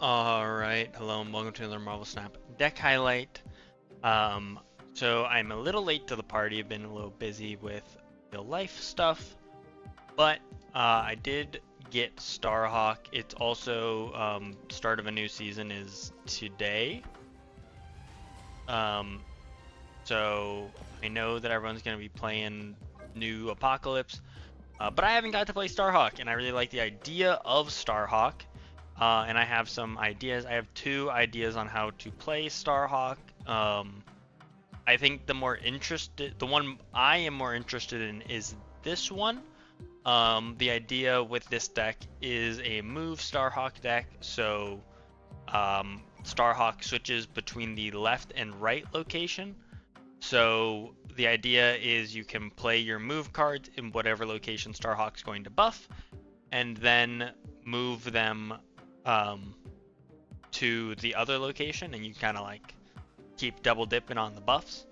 Alright, hello and welcome to another Marvel Snap deck highlight. Um, so I'm a little late to the party, I've been a little busy with real life stuff, but I did get Starhawk. It's also start of a new season is today. Um, so I know that everyone's going to be playing new Apocalypse, but I haven't got to play Starhawk, and I really like the idea of Starhawk. And I have some ideas. I have two ideas on how to play Starhawk. I think the one I am more interested in is this one. The idea with this deck is a move Starhawk deck, so Starhawk switches between the left and right location. So the idea is you can play your move cards in whatever location Starhawk's going to buff, and then move them to the other location, and you kind of like keep double dipping on the buffs.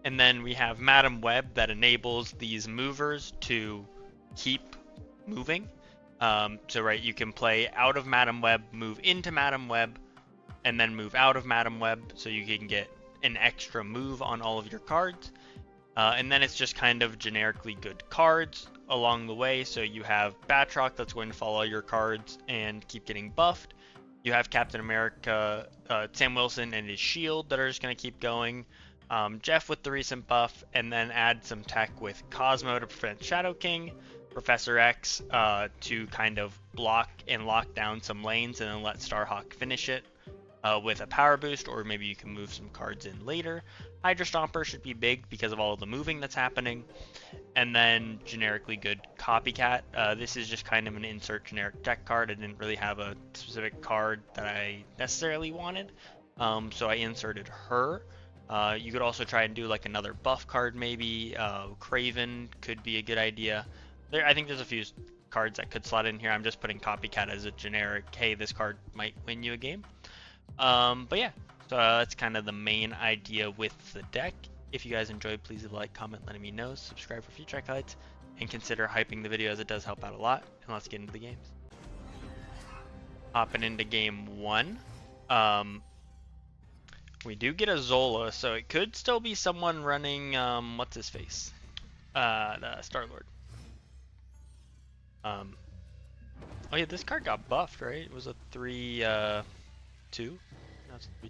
And then we have Madam Web that enables these movers to keep moving. So right, you can play out of Madam Web, move into Madam Web, and then move out of Madam Web, so you can get an extra move on all of your cards. And then it's just kind of generically good cards along the way. So you have Batroc that's going to follow your cards and keep getting buffed. You have Captain America, Sam Wilson and his shield that are just going to keep going. Jeff with the recent buff, and then add some tech with Cosmo to prevent Shadow King, Professor X to kind of block and lock down some lanes, and then let Starhawk finish it with a power boost, or maybe you can move some cards in later. Hydra Stomper should be big because of all of the moving that's happening. And then generically good Copycat. This is just kind of an insert generic deck card. I didn't really have a specific card that I necessarily wanted, so I inserted her. You could also try and do like another buff card maybe. Craven could be a good idea. I think there's a few cards that could slot in here. I'm just putting Copycat as a generic, hey, this card might win you a game. But yeah, so that's kind of the main idea with the deck. If you guys enjoyed, please leave a like, comment, letting me know, subscribe for future highlights, and consider hyping the video as it does help out a lot. And let's get into the games. Hopping into game one. We do get a Zola, so it could still be someone running, what's his face? The Star-Lord. Oh yeah, this card got buffed, right? It was a 3-2? No, it's a 3-2.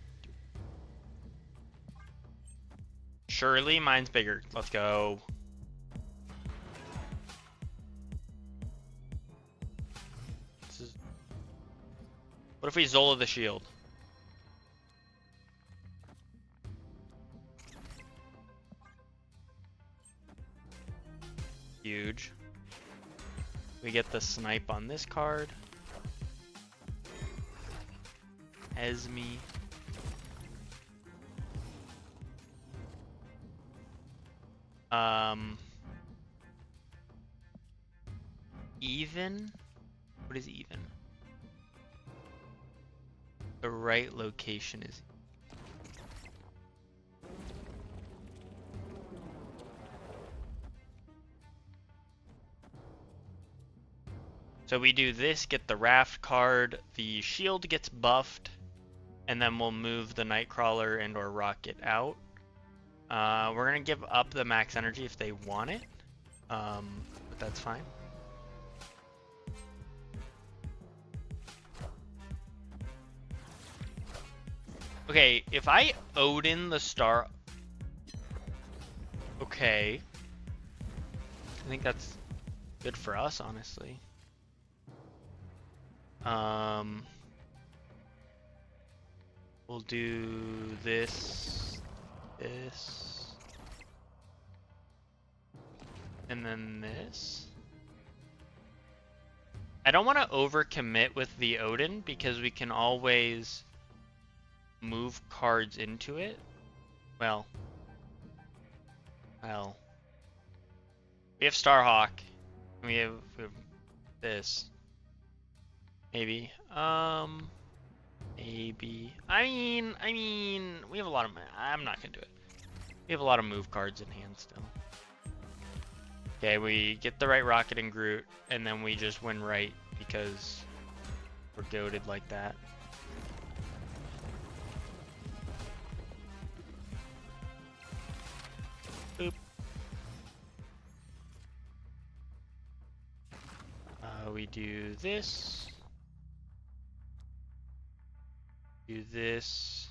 Surely, mine's bigger. Let's go. What if we Zola the shield? Huge. We get the snipe on this card. Esme. Even? What is even? The right location is. So we do this, get the Raft card, the shield gets buffed, and then we'll move the Nightcrawler and or Rocket out. We're gonna give up the max energy if they want it, but that's fine. Okay, if I Odin the Star... Okay. I think that's good for us, honestly. We'll do this, and then this. I don't want to overcommit with the Odin because we can always move cards into it. Well, we have Starhawk. We have this. Maybe. Maybe. I mean, we have a lot of. I'm not gonna do it. We have a lot of move cards in hand still. Okay, we get the right Rocket and Groot, and then we just win right because we're goated like that. Boop. We do this. Do this.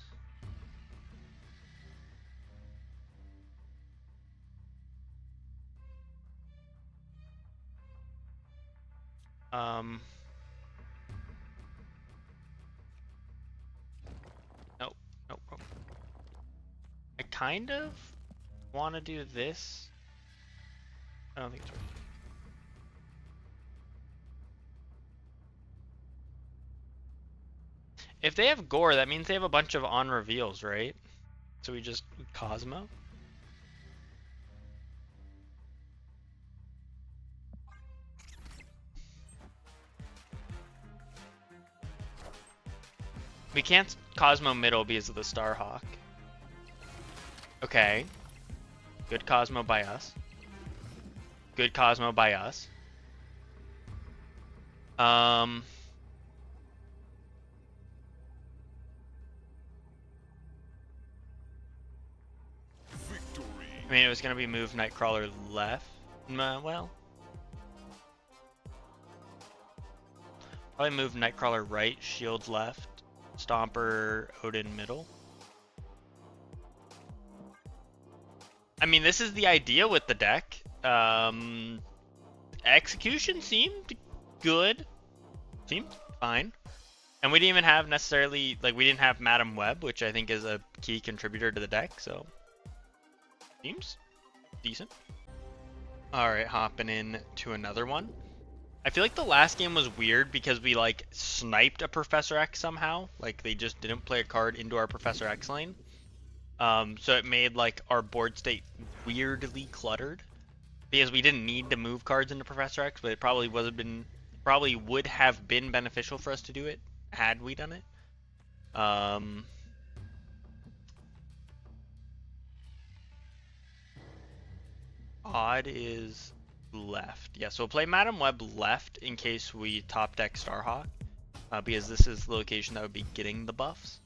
Nope, nope, nope. I kind of want to do this. I don't think it's right. If they have gore, that means they have a bunch of on reveals, right? So we just Cosmo. We can't Cosmo middle because of the Starhawk. Okay. Good Cosmo by us. Good Cosmo by us. Victory. I mean, it was gonna be move Nightcrawler left. Well, probably move Nightcrawler right, Shield left, Stomper, Odin middle. I mean, this is the idea with the deck. Execution seemed good. Seemed fine. And we didn't even have necessarily, like, we didn't have Madam Web, which I think is a key contributor to the deck, so seems decent. Alright, hopping in to another one. I feel like the last game was weird because we, like, sniped a Professor X somehow. Like, they just didn't play a card into our Professor X lane. So it made, like, our board state weirdly cluttered. Because we didn't need to move cards into Professor X, but it probably would have been beneficial for us to do it had we done it. Odd is left. Yeah, so we'll play Madam Web left in case we top deck Starhawk, because this is the location that would be getting the buffs.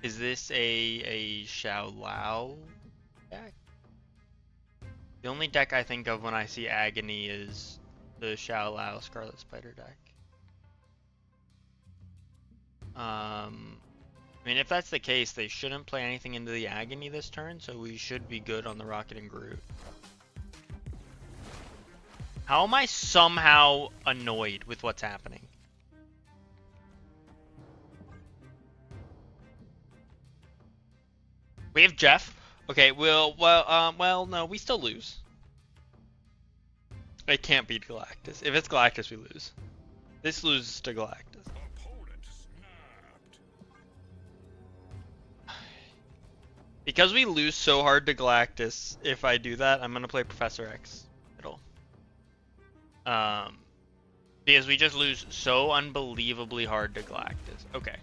Is this a Xiao Lao deck? The only deck I think of when I see Agony is the Xiao Lao Scarlet Spider deck. I mean, if that's the case, they shouldn't play anything into the Agony this turn, so we should be good on the Rocket and Groot. How am I somehow annoyed with what's happening? We have Jeff. Okay, well, no, we still lose. It can't beat Galactus. If it's Galactus, we lose. This loses to Galactus. Opponent snapped. Because we lose so hard to Galactus, if I do that, I'm gonna play Professor X middle. Because we just lose so unbelievably hard to Galactus. Okay.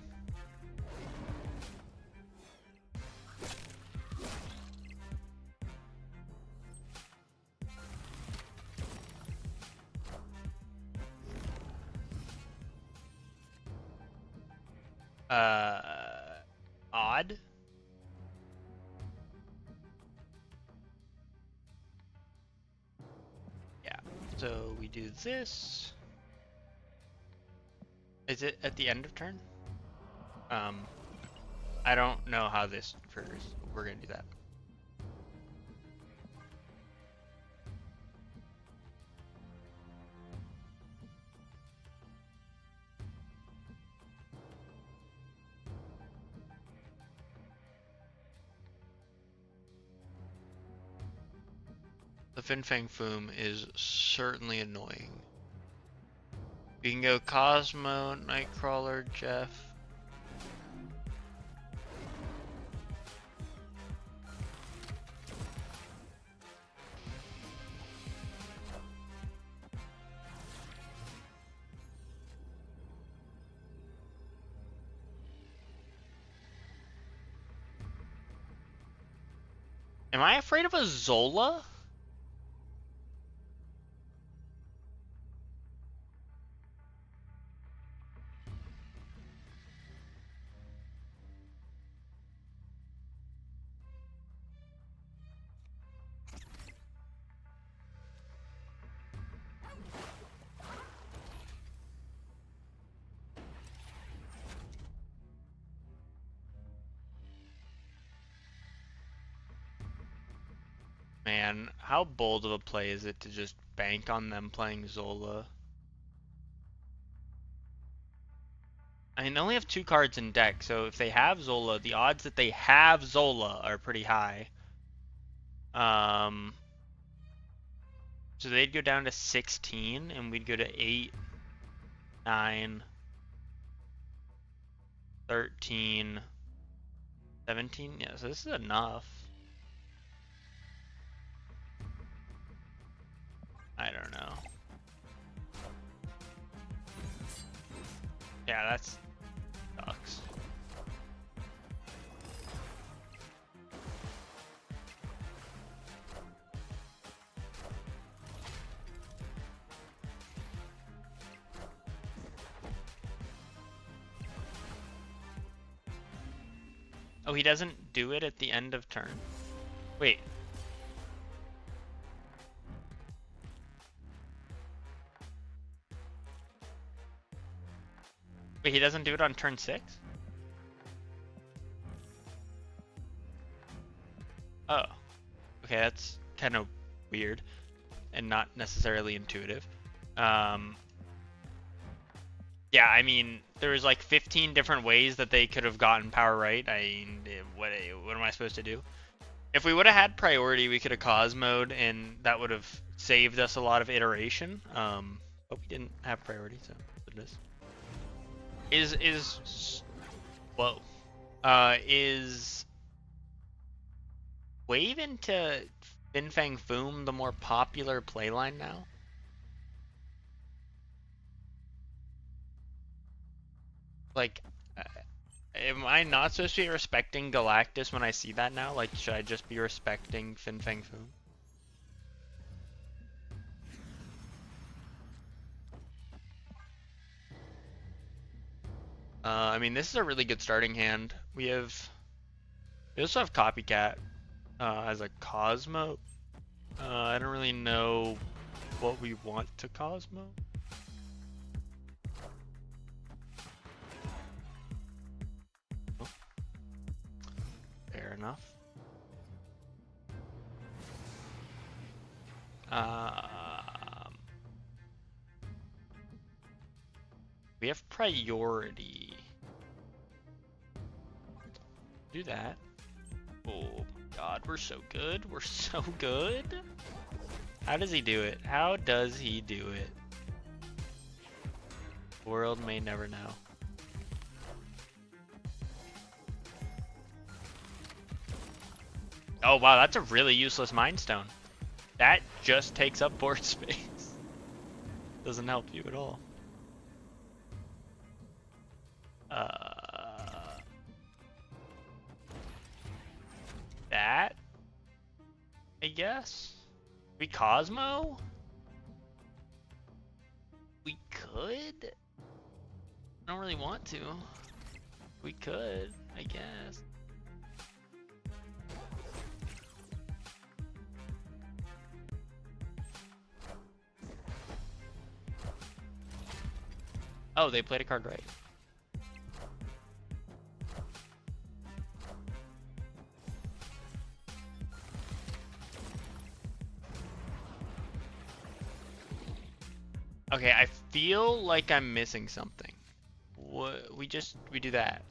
Odd. Yeah, so we do this. Is it at the end of turn? I don't know how this triggers. We're gonna do that. The Fin Fang Foom is certainly annoying. You can go Cosmo, Nightcrawler, Jeff. Am I afraid of a Zola? Man, how bold of a play is it to just bank on them playing Zola? I mean, they only have 2 cards in deck, so if they have Zola, the odds that they have Zola are pretty high. So they'd go down to 16, and we'd go to 8, 9, 13, 17. Yeah, so this is enough. I don't know. Yeah, that's sucks. Oh, he doesn't do it at the end of turn? Wait. Wait, he doesn't do it on turn 6? Oh. Okay, that's kind of weird and not necessarily intuitive. Yeah, I mean, there was like 15 different ways that they could have gotten power right. I mean, what am I supposed to do? If we would have had priority, we could have Cosmo'd, and that would have saved us a lot of iteration. But we didn't have priority, so that's what it is. Whoa. Is Wave into Fin Fang Foom the more popular playline now? Like, am I not supposed to be respecting Galactus when I see that now? Like, should I just be respecting Fin Fang Foom? I mean, this is a really good starting hand. We also have Copycat as a Cosmo. I don't really know what we want to Cosmo. Oh. Fair enough. We have priority. Do that. Oh my god, we're so good. We're so good. How does he do it? How does he do it? The world may never know. Oh wow, that's a really useless Mind Stone. That just takes up board space. Doesn't help you at all. That, I guess. We Cosmo? We could. I don't really want to. We could, I guess. Oh, they played a card right. Okay, I feel like I'm missing something. What we do that.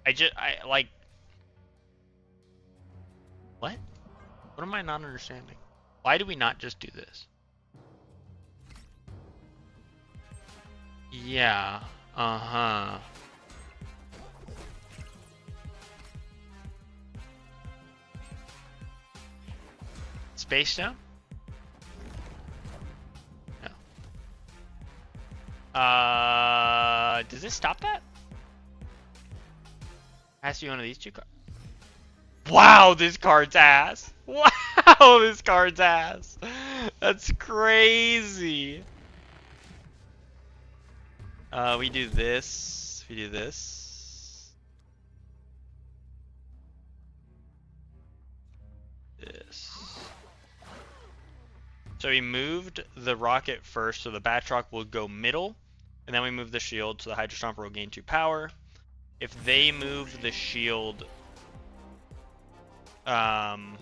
I like. What? What am I not understanding? Why do we not just do this? Yeah. Uh-huh. Space Stone? No. Does this stop that? Has to be one of these 2 cards. Wow, this card's ass. Wow, this card's ass. That's crazy. We do this. We do this. This. So we moved the rocket first, so the Batroc will go middle, and then we move the shield, so the Hydro Stomper will gain 2 power. If they move the shield, then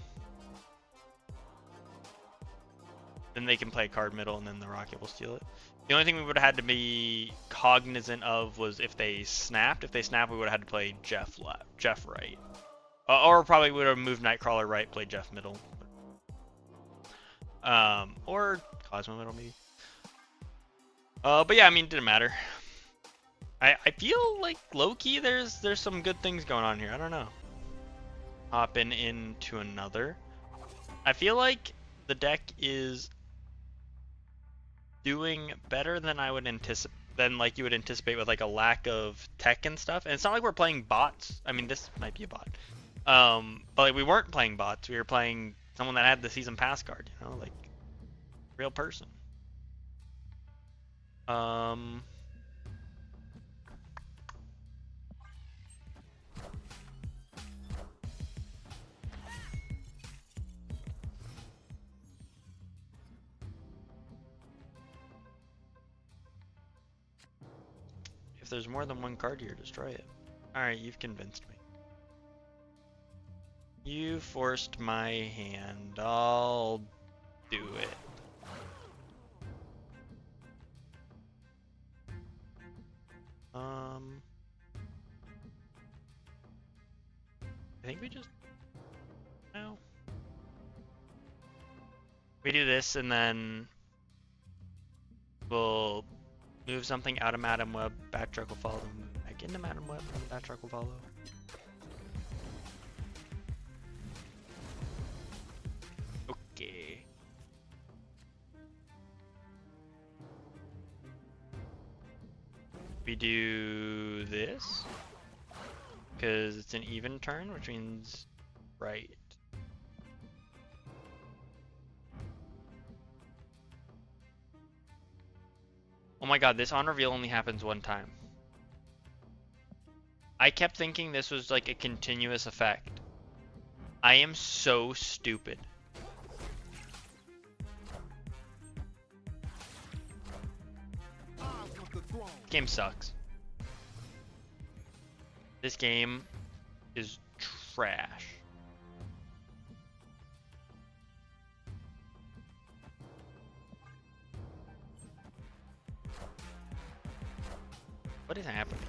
they can play card middle, and then the rocket will steal it. The only thing we would have had to be cognizant of was if they snapped. If they snapped, we would have had to play Jeff right. Or probably would have moved Nightcrawler right, played Jeff middle. Or Cosmo middle maybe. But yeah, I mean, it didn't matter. I feel like low-key there's some good things going on here. I don't know. Hopping into another. I feel like the deck is doing better than I would anticipate, than like you would anticipate with like a lack of tech and stuff. And it's not like we're playing bots. I mean, this might be a bot. But like, we weren't playing bots. We were playing someone that had the season pass card, you know, like real person. If there's more than one card here, destroy it. Alright, you've convinced me. You forced my hand. I'll do it. I think we just... No. We do this and then we'll move something out of Madam Web, Backtrack will follow, back into Madam Web, and Backtrack will follow. Okay. We do this, because it's an even turn, which means right. Oh my god, this on reveal only happens one time. I kept thinking this was like a continuous effect. I am so stupid. Game sucks. This game is trash. What is happening?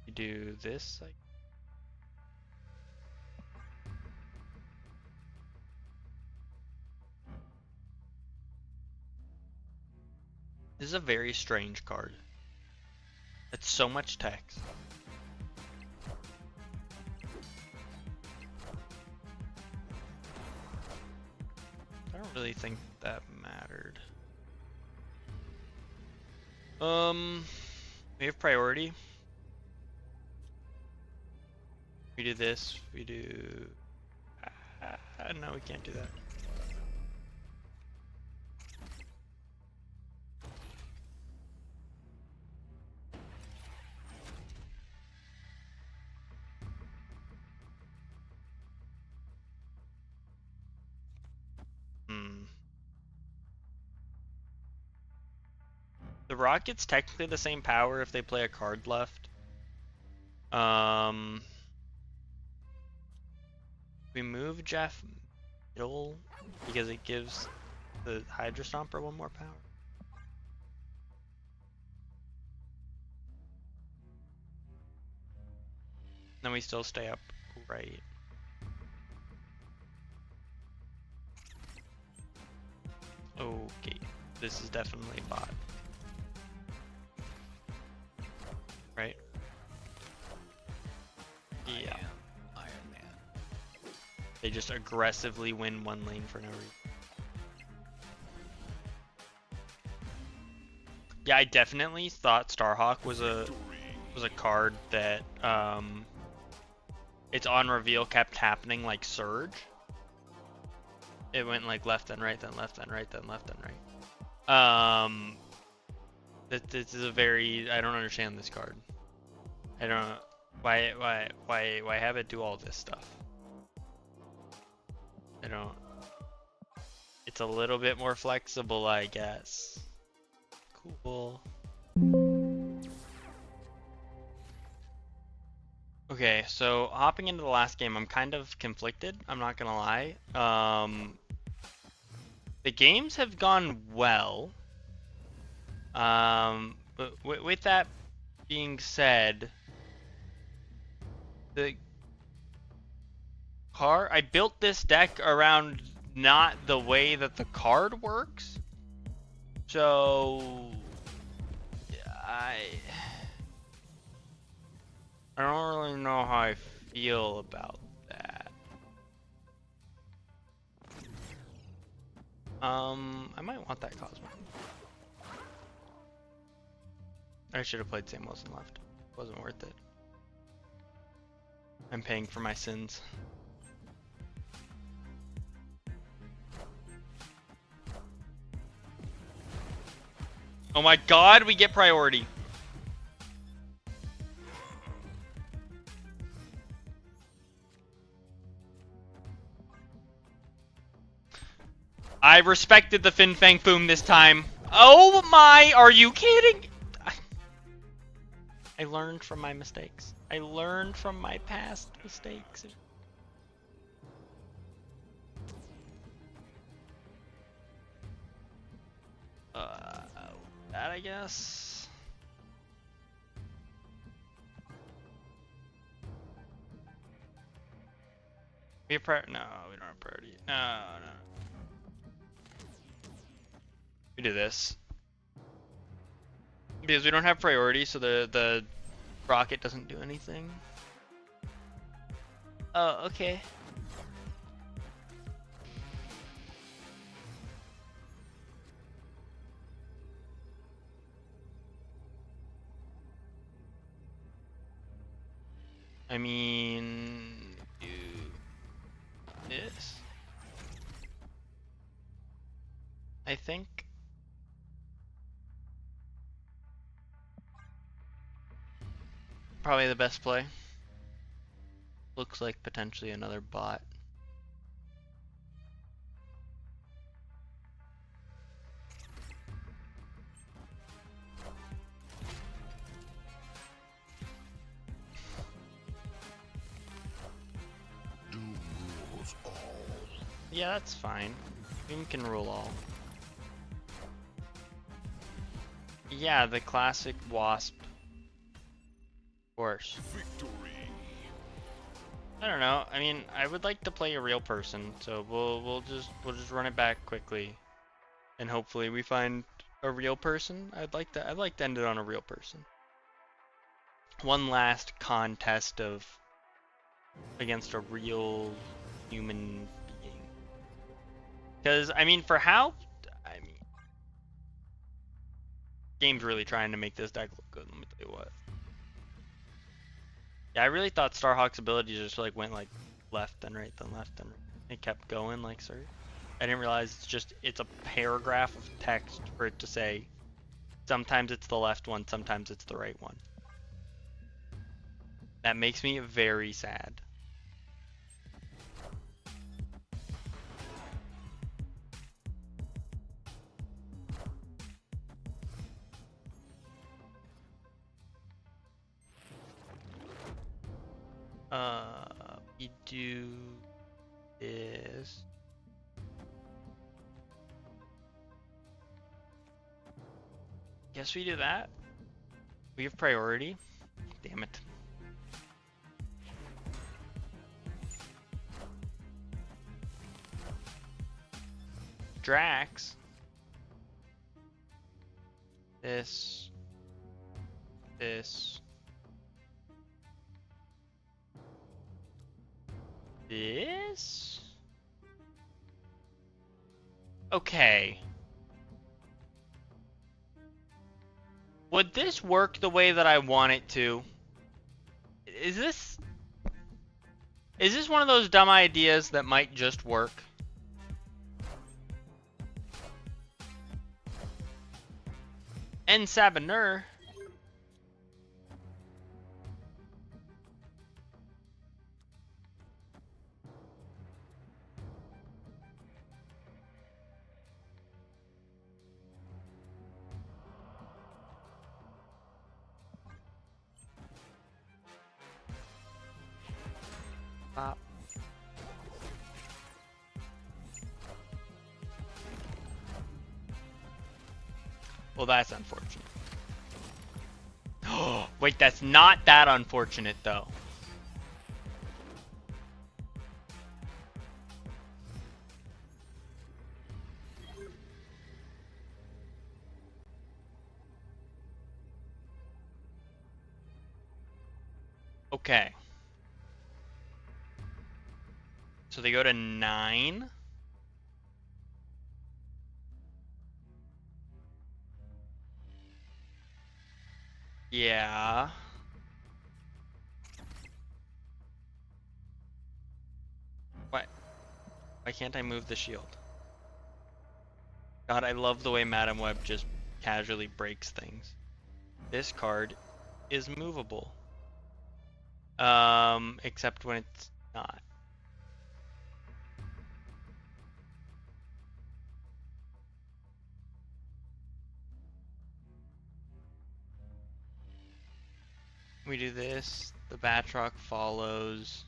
You do this, like. This is a very strange card. It's so much text. I don't really think that mattered. We have priority. We do this. We do. No, we can't do that. The Rocket's technically the same power if they play a card left. We move Jeff middle because it gives the Hydro Stomper one more power. Then we still stay up right. Okay, this is definitely bot. Right? Yeah. Iron Man. They just aggressively win one lane for no reason. Yeah, I definitely thought Starhawk was a card that its on reveal kept happening like Surge. It went like left and right, then left and right, then left and right. This is a very, I don't understand this card. I don't know why have it do all this stuff. I don't. It's a little bit more flexible, I guess. Cool. Okay, so hopping into the last game, I'm kind of conflicted. I'm not gonna lie. The games have gone well. But with that being said, the card, I built this deck around not the way that the card works. So I don't really know how I feel about that. I might want that Cosmo. I should have played Sam Wilson left. Wasn't worth it. I'm paying for my sins. Oh my god, we get priority. I respected the Fin Fang Foom this time. Oh my, are you kidding? I learned from my mistakes. I learned from my past mistakes. That I guess. We have priority. No, we don't have priority. No. We do this. Because we don't have priority, so the rocket doesn't do anything. Oh, okay. I mean, do this. I think. Probably the best play. Looks like potentially another bot. Do rules all. Yeah, that's fine. We can rule all. Yeah, the classic wasp. Of course. Victory. I don't know. I mean, I would like to play a real person, so we'll just run it back quickly, and hopefully we find a real person. I'd like to end it on a real person. One last contest of against a real human being. Because I mean, for how game's really trying to make this deck look good. Let me tell you what. Yeah, I really thought Starhawk's ability just like went like left and right, then left and right. It kept going like sir. I didn't realize it's a paragraph of text for it to say sometimes it's the left one, sometimes it's the right one. That makes me very sad. We do this. Guess we do that. We have priority. Damn it. Drax. This. This. This. Okay. Would this work the way that I want it to? Is this one of those dumb ideas that might just work? And Sabanur. Well, that's unfortunate. Oh, wait, that's not that unfortunate, though. Okay. So they go to 9. Yeah. What? Why can't I move the shield? God, I love the way Madam Web just casually breaks things. This card is movable. Except when it's not. We do this, the Batroc follows.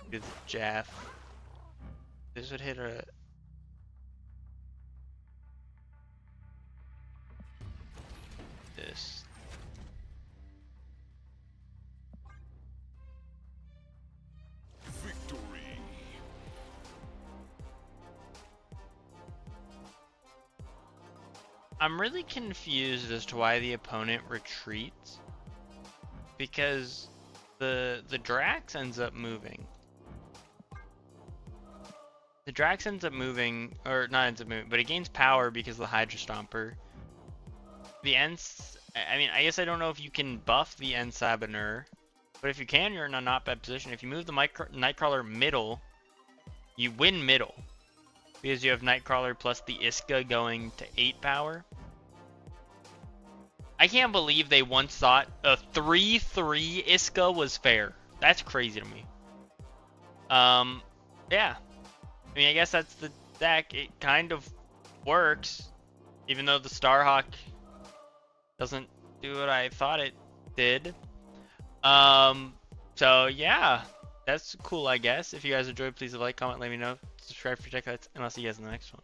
We do the Jeff. This would hit a... This. Victory. I'm really confused as to why the opponent retreats. Because the Drax ends up moving. The Drax ends up moving, or not ends up moving, but it gains power because of the Hydra Stomper. The Ents, I mean, I guess I don't know if you can buff the Ensabanur, but if you can, you're in a not bad position. If you move the Nightcrawler middle, you win middle. Because you have Nightcrawler plus the Iska going to 8 power. I can't believe they once thought a 3-3 Iska was fair. That's crazy to me. Yeah. I mean, I guess that's the deck. It kind of works, even though the Starhawk doesn't do what I thought it did. So yeah, that's cool, I guess. If you guys enjoyed, please like, comment, let me know, subscribe for checkouts, and I'll see you guys in the next one.